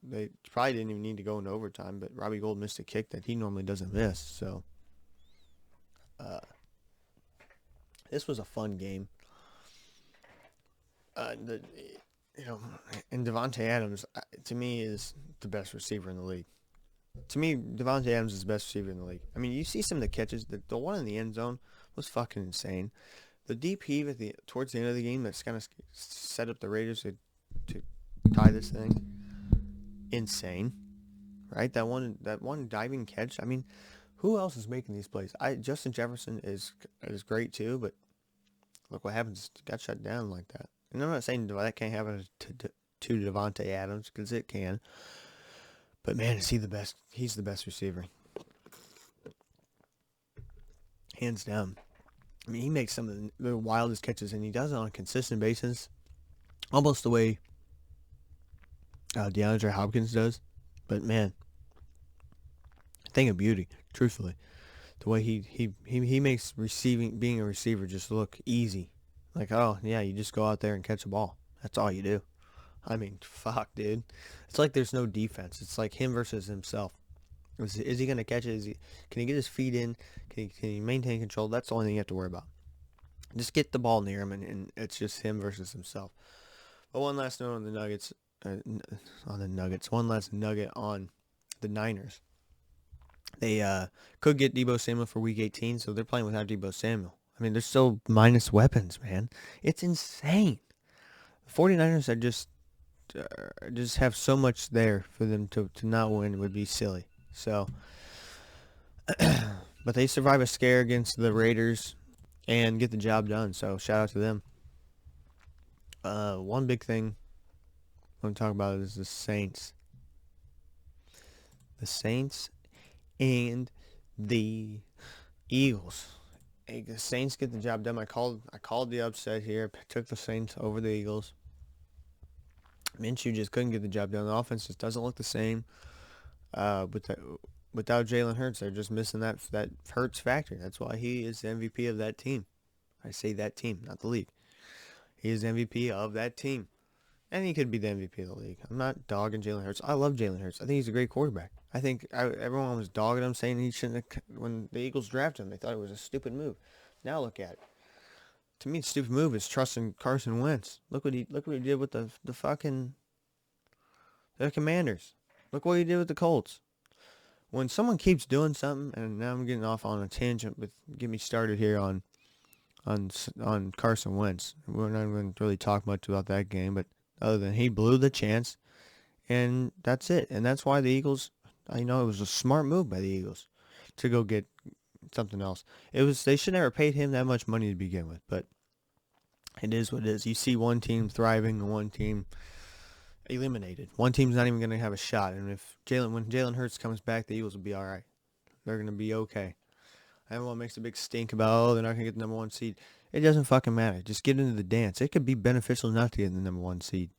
they probably didn't even need to go into overtime, but Robbie Gould missed a kick that he normally doesn't miss. So this was a fun game. And Devontae Adams, to me, is the best receiver in the league. To me, Devontae Adams is the best receiver in the league. I mean, you see some of the catches. The one in the end zone was fucking insane. The deep heave towards the end of the game that's kind of set up the Raiders to tie this thing. Insane, right? That one diving catch. I mean, who else is making these plays? Justin Jefferson is great too, but look what happens. It got shut down like that. And I'm not saying that can't happen to Devontae Adams, because it can. But man, is he the best? He's the best receiver, hands down. I mean, he makes some of the wildest catches, and he does it on a consistent basis, almost the way DeAndre Hopkins does. But man, thing of beauty, truthfully, the way he makes being a receiver just look easy. Like, oh yeah, you just go out there and catch a ball. That's all you do. I mean, fuck, dude. It's like there's no defense. It's like him versus himself. Is he going to catch it? Can he get his feet in? Can he maintain control? That's the only thing you have to worry about. Just get the ball near him, and it's just him versus himself. But one last note on the Nuggets. One last nugget on the Niners. They could get Deebo Samuel for Week 18, so they're playing without Deebo Samuel. I mean, they're still minus weapons, man. It's insane. The 49ers are just have so much there for them to not win. It would be silly. So, but they survive a scare against the Raiders and get the job done. So shout out to them. One big thing I want to talk about is the Saints. The Saints and the Eagles. Hey, the Saints get the job done. I called the upset here. Took the Saints over the Eagles. Minshew just couldn't get the job done. The offense just doesn't look the same. Without Jalen Hurts, they're just missing that Hurts factor. That's why he is the MVP of that team. I say that team, not the league. He is the MVP of that team. And he could be the MVP of the league. I'm not dogging Jalen Hurts. I love Jalen Hurts. I think he's a great quarterback. I think everyone was dogging him, saying he shouldn't have, when the Eagles drafted him, they thought it was a stupid move. Now look at it. To me, the stupid move is trusting Carson Wentz. Look what he did with the Commanders. Look what he did with the Colts. When someone keeps doing something, and now I'm getting off on a tangent with get me started here on Carson Wentz. We're not going to really talk much about that game, but other than he blew the chance, and that's it. And that's why the Eagles, it was a smart move by the Eagles to go get something else. They should never paid him that much money to begin with, but it is what it is. You see one team thriving and one team eliminated. One team's not even going to have a shot, and when Jalen Hurts comes back, the Eagles will be all right. They're going to be okay. Everyone makes a big stink about, oh, they're not going to get the number one seed. It doesn't fucking matter. Just get into the dance. It could be beneficial not to get the number one seed.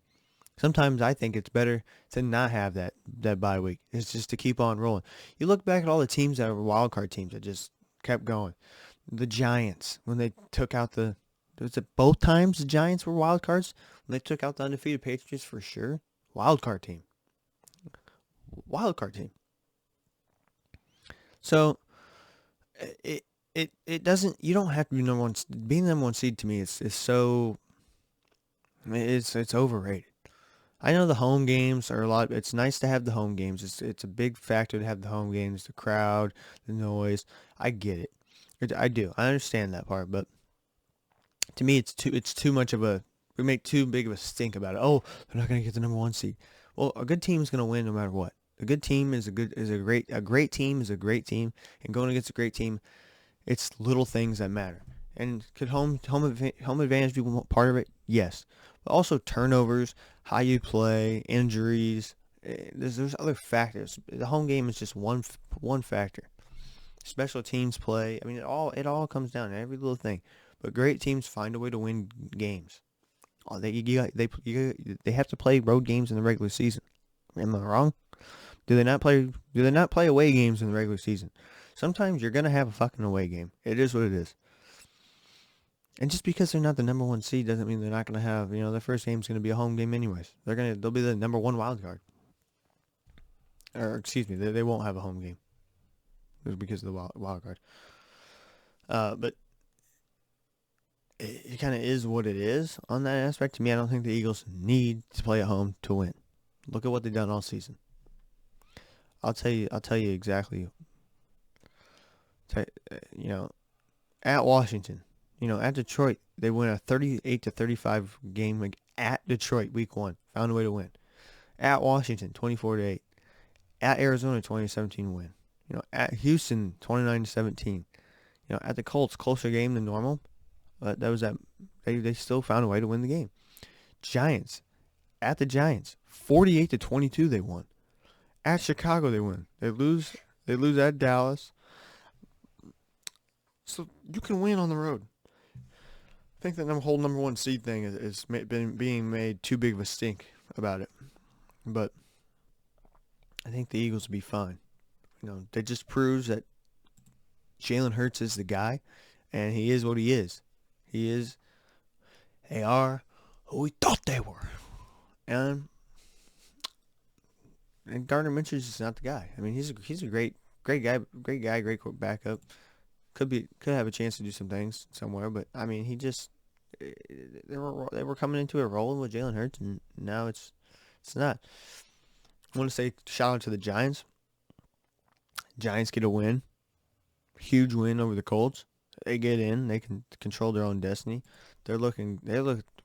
Sometimes I think it's better to not have that bye week. It's just to keep on rolling. You look back at all the teams that were wild card teams that just kept going. The Giants, when they took out was it both times the Giants were wild cards? When they took out the undefeated Patriots for sure. Wild card team. Wild card team. So it doesn't, you don't have to be number one. Being number one seed to me is so, it's overrated. I know the home games are a lot. It's nice to have the home games. It's a big factor to have the home games, the crowd, the noise. I get it. I do. I understand that part, but to me, it's too much of a. We make too big of a stink about it. Oh, they're not going to get the number one seed. Well, a good team is going to win no matter what. A good team is a great team is a great team, and going against a great team, it's little things that matter. And could home advantage be part of it? Yes. But also turnovers, how you play, injuries. There's other factors. The home game is just one factor. Special teams play. I mean, it all comes down to every little thing. But great teams find a way to win games. They have to play road games in the regular season. Am I wrong? Do they not play away games in the regular season? Sometimes you're gonna have a fucking away game. It is what it is. And just because they're not the number one seed doesn't mean they're not going to have, their first game's going to be a home game anyways. They'll be the number one wild card. Or, excuse me, they won't have a home game. It's because of the wild card. But it kind of is what it is on that aspect. To me, I don't think the Eagles need to play at home to win. Look at what they've done all season. I'll tell you exactly. At Washington. At Detroit, they win a 38-35 game at Detroit week 1. Found a way to win. At Washington, 24-8. At Arizona, 20-17 win. At Houston, 29-17. At the Colts, closer game than normal. But that was that. They still found a way to win the game. Giants, at the Giants, 48-22 they won. At Chicago, they win. They lose at Dallas. So you can win on the road. I think that whole number one seed thing is been being made too big of a stink about it. But I think the Eagles will be fine. That just proves that Jalen Hurts is the guy, and he is what he is. They are who we thought they were. And Gardner Minshew's just not the guy. I mean, he's a great guy, great backup. Could have a chance to do some things somewhere, but I mean, they were coming into it rolling with Jalen Hurts, and now it's not. I want to say shout out to the Giants. Giants get a win, huge win over the Colts. They get in, they can control their own destiny. They look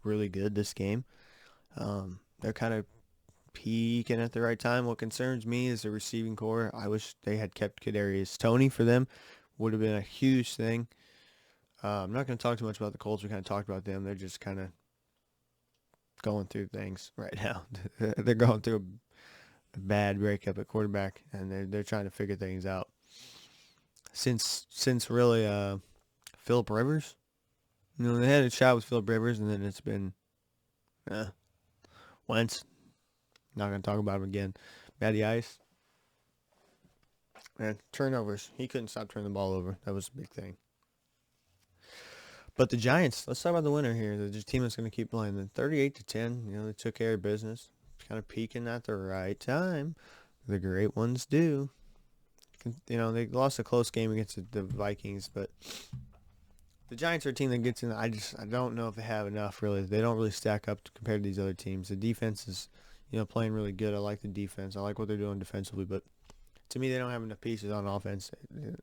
really good this game. They're kind of peaking at the right time. What concerns me is the receiving core. I wish they had kept Kadarius Toney for them. Would have been a huge thing. I'm not going to talk too much about the Colts. We kind of talked about them. They're just kind of going through things right now. They're going through a bad breakup at quarterback, and they're trying to figure things out. Since really Phillip Rivers, they had a shot with Phillip Rivers, and then it's been Wentz. Not going to talk about him again. Matty Ice. And turnovers. He couldn't stop turning the ball over. That was a big thing. But the Giants, let's talk about the winner here. The team that's going to keep playing. The 38-10, they took care of business. Kind of peaking at the right time. The great ones do. They lost a close game against the Vikings, but the Giants are a team that gets in. I don't know if they have enough, really. They don't really stack up compared to these other teams. The defense is, playing really good. I like the defense. I like what they're doing defensively, but to me, they don't have enough pieces on offense,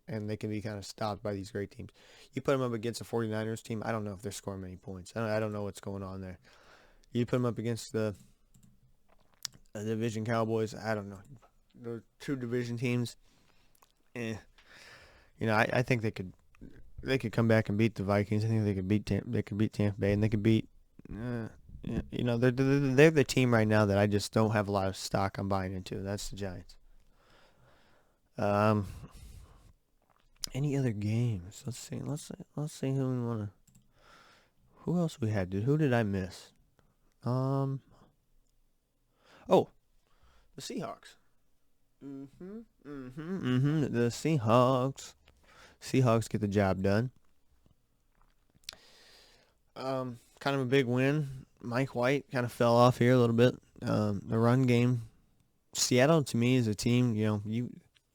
and they can be kind of stopped by these great teams. You put them up against a 49ers team, I don't know if they're scoring many points. I don't know what's going on there. You put them up against the division Cowboys, I don't know. They're two division teams. I think they could come back and beat the Vikings. I think they could beat Tampa Bay, and they could beat. They're the team right now that I just don't have a lot of stock I'm buying into. That's the Giants. Any other games? Let's see who we want to. Who else we had? Who did I miss? Um. Oh, the Seahawks. The Seahawks. Seahawks get the job done. Kind of a big win. Mike White kind of fell off here a little bit. The run game. Seattle to me is a team. You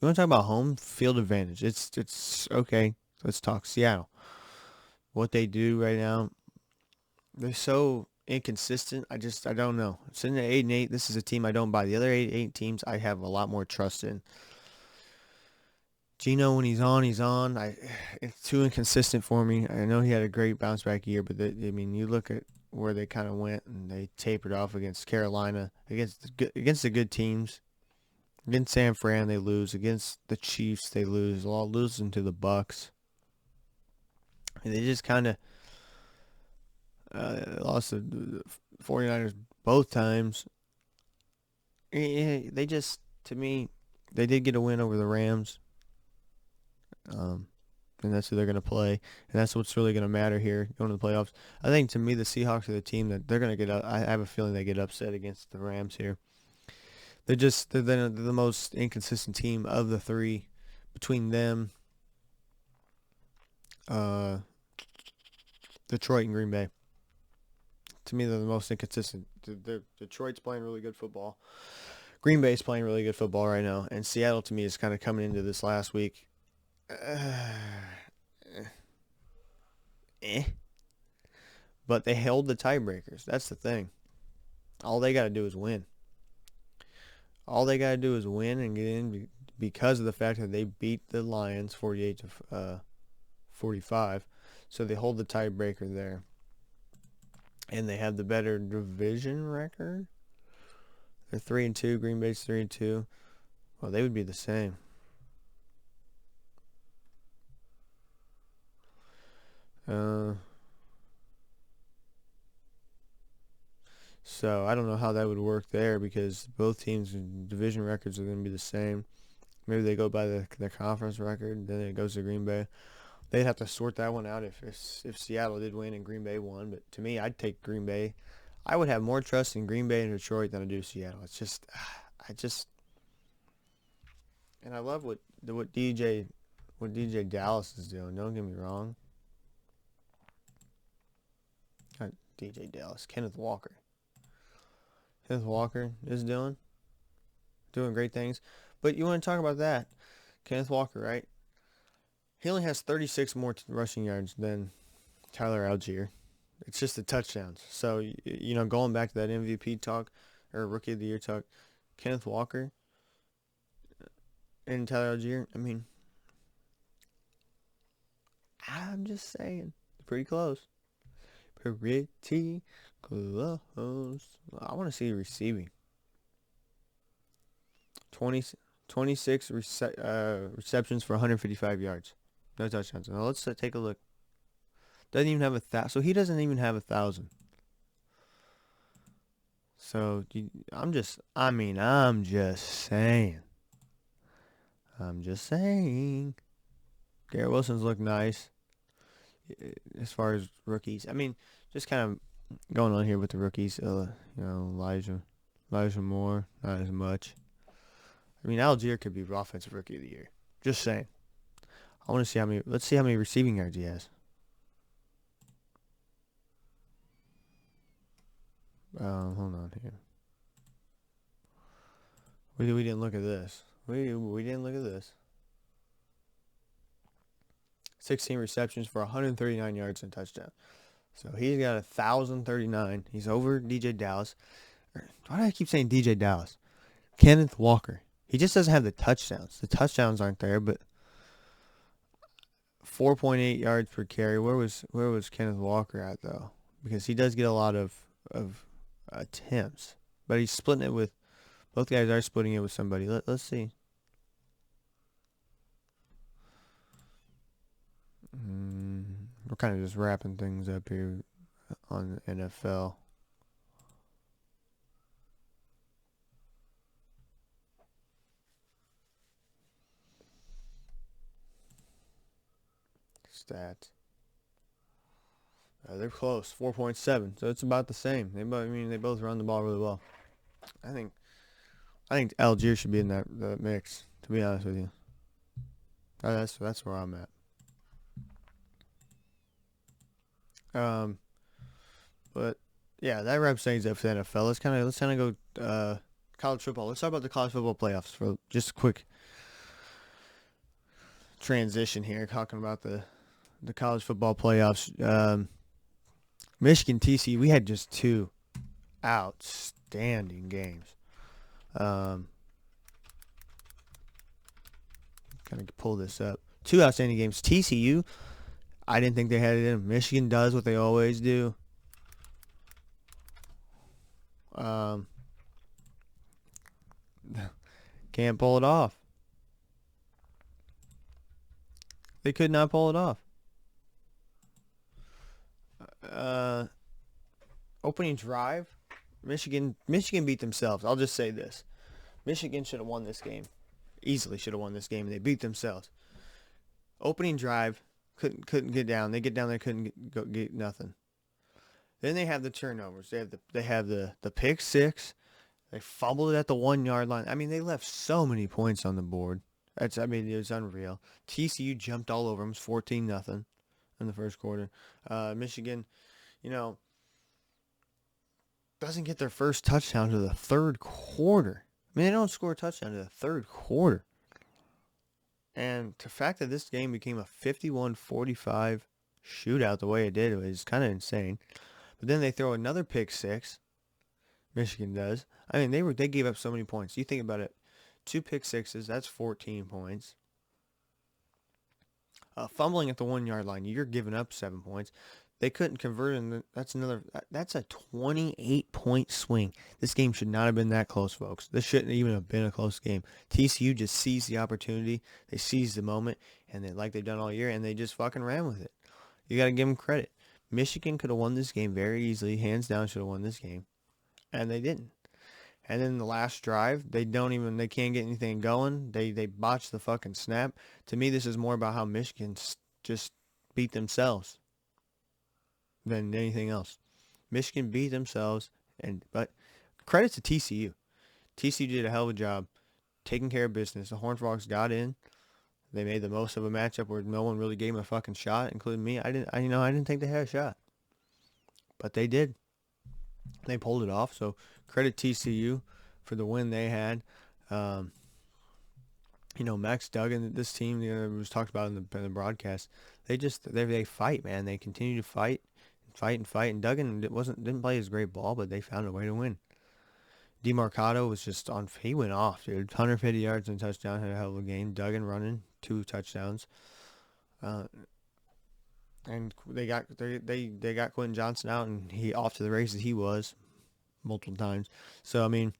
want to talk about home field advantage? It's okay. Let's talk Seattle. What they do right now, they're so inconsistent. I don't know. Sitting at 8-8, this is a team I don't buy. The other 8 teams I have a lot more trust in. Gino, when he's on, he's on. It's too inconsistent for me. I know he had a great bounce back year, but you look at where they kind of went and they tapered off against Carolina, against the good teams. Against San Fran, they lose. Against the Chiefs, they lose. All losing to the Bucks. And they just kind of lost the 49ers both times. They just, to me, they did get a win over the Rams. And that's who they're going to play. And that's what's really going to matter here going to the playoffs. I think, to me, the Seahawks are the team that they're going to get. I have a feeling they get upset against the Rams here. They're the most inconsistent team of the three. Between them, Detroit and Green Bay. To me, they're the most inconsistent. Detroit's playing really good football. Green Bay's playing really good football right now. And Seattle, to me, is kind of coming into this last week. But they held the tiebreakers. That's the thing. All they got to do is win. All they got to do is win and get in because of the fact that they beat the Lions 48-45. So they hold the tiebreaker there. And they have the better division record. They're 3-2. Green Bay's 3-2. Well, they would be the same. So I don't know how that would work there because both teams' division records are going to be the same. Maybe they go by their conference record, then it goes to Green Bay. They'd have to sort that one out if Seattle did win and Green Bay won. But to me, I'd take Green Bay. I would have more trust in Green Bay and Detroit than I do Seattle. It's just, and I love what DJ Dallas is doing. Don't get me wrong. Not DJ Dallas, Kenneth Walker. Kenneth Walker is doing great things. But you want to talk about that. Kenneth Walker, right? He only has 36 more rushing yards than Tyler Algier. It's just the touchdowns. So, going back to that MVP talk or Rookie of the Year talk, Kenneth Walker and Tyler Algier, I'm just saying, pretty close. Pretty close. I want to see receiving. 26 receptions for 155 yards. No touchdowns. Now let's take a look. Doesn't even have 1,000. So he doesn't even have 1,000. So I'm just saying. Garrett Wilson's looked nice as far as rookies. Just kind of going on here with the rookies. Elijah Moore, not as much. Algier could be offensive rookie of the year. Just saying. I want to see let's see how many receiving yards he has. Hold on here. We didn't look at this. We didn't look at this. 16 receptions for 139 yards and touchdown. So he's got 1,039. He's over DJ Dallas. Why do I keep saying DJ Dallas? Kenneth Walker. He just doesn't have the touchdowns. The touchdowns aren't there, but 4.8 yards per carry. Where was Kenneth Walker at though? Because he does get a lot of attempts, but he's splitting it with. Both guys are splitting it with somebody. Let's see. We're kind of just wrapping things up here on the NFL. Stats. They're close, 4.7. So it's about the same. They both run the ball really well. I think I think Algier should be in that the mix. To be honest with you, that's where I'm at. But yeah, that wraps things up for the NFL. Let's kind of go college football. Let's talk about the college football playoffs for just a quick transition here. Talking about the college football playoffs. Michigan TCU. We had just two outstanding games. Um, kind of pull this up. Two outstanding games. TCU. I didn't think they had it in. Michigan does what they always do. Can't pull it off. They could not pull it off. Opening drive, Michigan beat themselves. I'll just say this: Michigan should have won this game, easily should have won this game, and they beat themselves. Opening drive, couldn't get down. They get down there, couldn't get nothing. Then they have the turnovers. They have the pick six. They fumbled it at the 1 yard line. I mean, they left so many points on the board. It was unreal. TCU jumped all over them. It was 14-0 in the first quarter. Michigan, doesn't get their first touchdown to the third quarter. I mean, they don't score a touchdown to the third quarter. And the fact that this game became a 51-45 shootout the way it did was kind of insane. But then they throw another pick six. Michigan does. I mean, they gave up so many points. You think about it. 2 pick sixes, that's 14 points. Fumbling at the 1 yard line, you're giving up 7 points. They couldn't convert, and that's a 28-point swing. This game should not have been that close, folks. This shouldn't even have been a close game. TCU just seized the opportunity. They seized the moment, and like they've done all year, and they just fucking ran with it. You got to give them credit. Michigan could have won this game very easily. Hands down, should have won this game, and they didn't. And then the last drive, they can't get anything going. They botched the fucking snap. To me, this is more about how Michigan just beat themselves than anything else. Michigan beat themselves, but credit to TCU. TCU did a hell of a job taking care of business. The Horned Frogs got in. They made the most of a matchup where no one really gave them a fucking shot, including me. I didn't think they had a shot, but they did. They pulled it off. So credit TCU for the win they had. Max Duggan, this team, it was talked about in the broadcast. They fight, man. They continue to fight. And Duggan didn't play his great ball, but they found a way to win. DeMarcado was just he went off, dude. 150 yards and a touchdown, had a hell of a game. Duggan running 2 touchdowns. And they got Quentin Johnson out, and he off to the races he was multiple times. So I mean,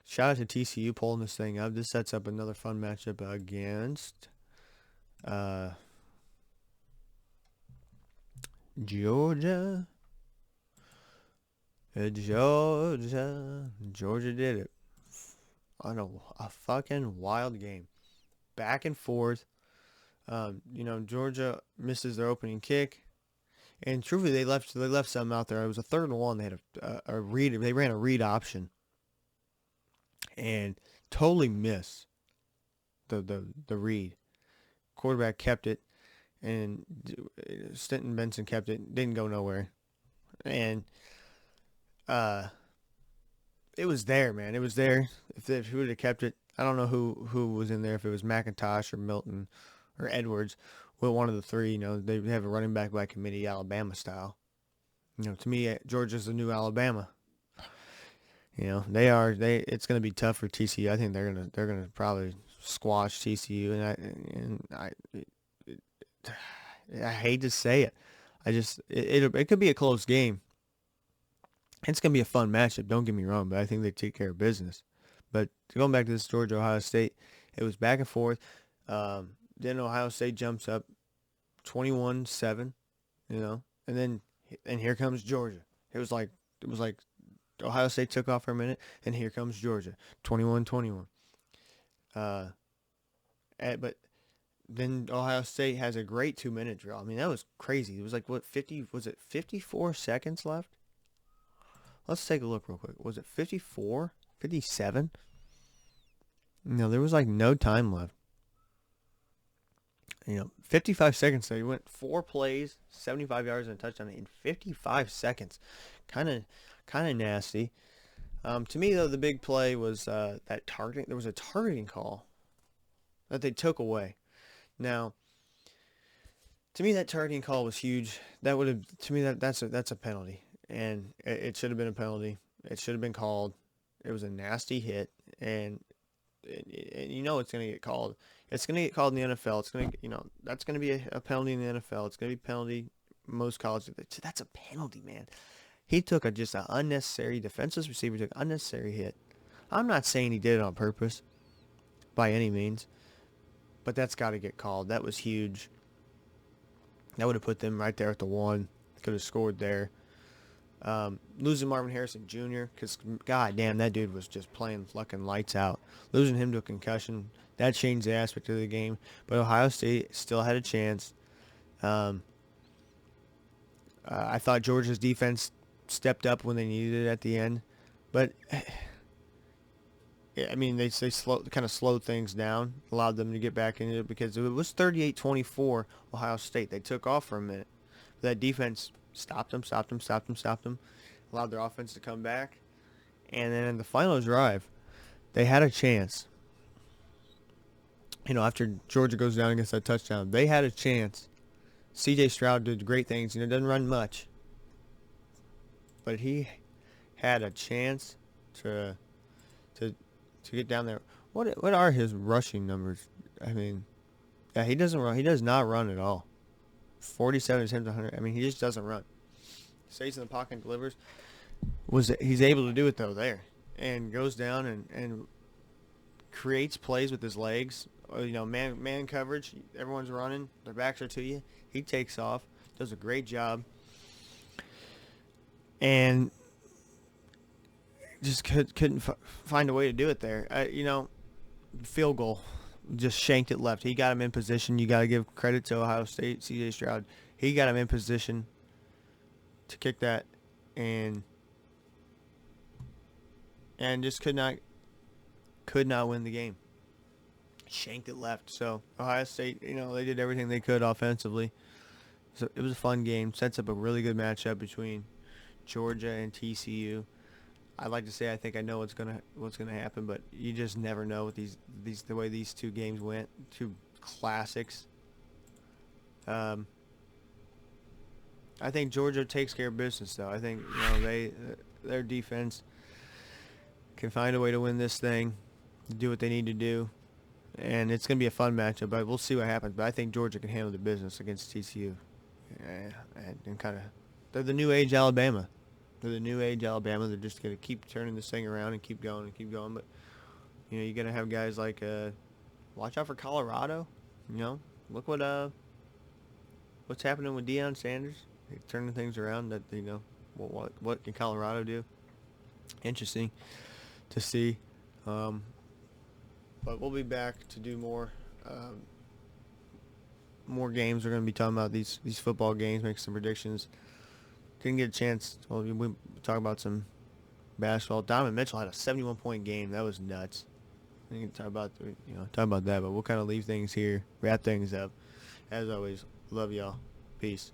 shout out to TCU pulling this thing up. This sets up another fun matchup against Georgia. Georgia did it. I know, a fucking wild game, back and forth. Georgia misses their opening kick, and truthfully, they left something out there. It was a 3rd and 1. They had a read. They ran a read option, and totally missed the read. Quarterback kept it, and Stinton Benson kept it. Didn't go nowhere, and it was there, man. It was there. If he would have kept it, I don't know who was in there. If it was McIntosh or Milton or Edwards, with one of the three, they have a running back by committee, Alabama style. To me, Georgia's the new Alabama. It's going to be tough for TCU. I think they're going to probably squash TCU, I hate to say it. It could be a close game. It's going to be a fun matchup, don't get me wrong, but I think they take care of business. But going back to this Georgia-Ohio State, it was back and forth. Then Ohio State jumps up 21-7, and here comes Georgia. It was like Ohio State took off for a minute, and here comes Georgia, 21-21. But then Ohio State has a great 2-minute drill. I mean, that was crazy. It was like, what, 50, was it 54 seconds left? Let's take a look real quick. Was it 54? 57? No, there was like no time left. 55 seconds. So he went 4 plays, 75 yards and a touchdown in 55 seconds. Kind of nasty. To me, though, the big play was that targeting. There was a targeting call that they took away. Now, to me, that targeting call was huge. That would have, to me, that's a penalty, and it should have been a penalty. It should have been called. It was a nasty hit, and it's going to get called. It's going to get called in the NFL. It's going to, that's going to be a penalty in the NFL. It's going to be a penalty most colleges. That's a penalty, man. He took just an unnecessary, defenseless receiver took an unnecessary hit. I'm not saying he did it on purpose by any means, but that's got to get called. That was huge. That would have put them right there at the 1. Could have scored there. Losing Marvin Harrison Jr., because, god damn, that dude was just playing fucking lights out. Losing him to a concussion, that changed the aspect of the game. But Ohio State still had a chance. I thought Georgia's defense stepped up when they needed it at the end. But, I mean, they kind of slowed things down, allowed them to get back into it, because it was 38-24 Ohio State. They took off for a minute. That defense stopped them, allowed their offense to come back. And then in the final drive, they had a chance. After Georgia goes down against that touchdown, they had a chance. C.J. Stroud did great things. Doesn't run much. But he had a chance to get down there. What are his rushing numbers? I mean, yeah, he doesn't run. He does not run at all. 47 attempts, 100. I mean, he just doesn't run. Stays in the pocket and delivers. He's able to do it though there, and goes down and creates plays with his legs. Man coverage. Everyone's running. Their backs are to you. He takes off. Does a great job. And just couldn't find a way to do it there. Field goal. Just shanked it left. He got him in position. You got to give credit to Ohio State, C.J. Stroud. He got him in position to kick that, and just could not win the game. Shanked it left. So Ohio State, they did everything they could offensively. So it was a fun game. Sets up a really good matchup between Georgia and TCU. I'd like to say I think I know what's gonna happen, but you just never know with the way these two games went. Two classics. I think Georgia takes care of business, though. I think their defense can find a way to win this thing, do what they need to do, and it's gonna be a fun matchup. But we'll see what happens. But I think Georgia can handle the business against TCU, and they're the new age Alabama. They're just going to keep turning this thing around and keep going. But, you're going to have guys like, watch out for Colorado. Look what's happening with Deion Sanders. He's turning things around. That what can Colorado do? Interesting to see. But we'll be back to do more games. We're going to be talking about these football games, make some predictions. Didn't get a chance. Well, we talk about some basketball. Donovan Mitchell had a 71-point game. That was nuts. We can talk about that, but we'll kind of leave things here, wrap things up. As always, love y'all. Peace.